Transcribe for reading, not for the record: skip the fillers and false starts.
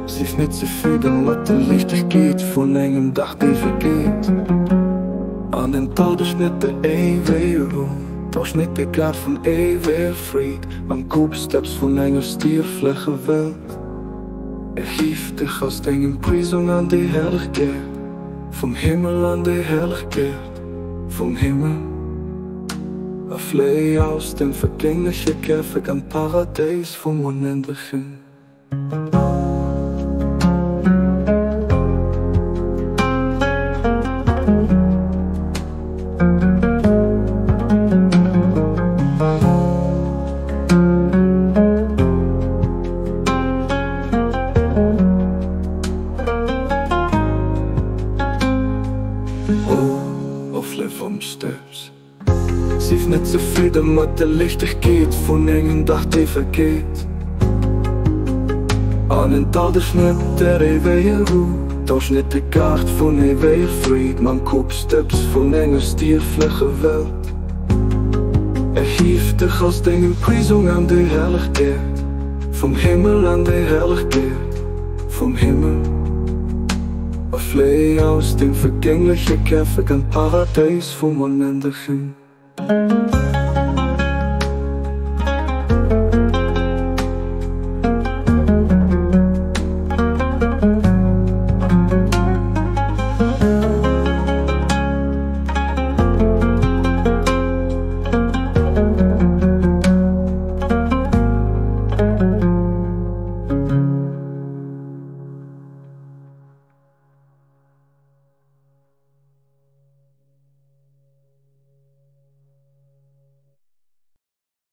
Siehst nicht so viel, damit der Licht geht von engem Dach, die vergeht. An den Todesschnitt der ewige Ruhe, doch nicht der Grad von ewiger Fried. Am Kopfsteps von enger stierfläche Welt. Hieft dich aus engem Prisung an die Herrlichkeit, vom Himmel an die Herrlichkeit, vom Himmel. Flee aus dem vergänglichen Käfig am Paradies vom Unendlichen. Vom Steps. Siehst nicht so viel, damit der Licht geht von engen Dach, die vergeht. An den Todesschnitt der ewige Ruhe, doch nicht die Kraft von ewiger Fried. Man Kopfsteps von enger stierfläche Welt. Hieft dich aus den Prisung an die Herrlichkeit, vom Himmel an die Herrlichkeit, vom Himmel. Flee aus dem vergänglichen Käfig, ein Paradies vom Unendlichen.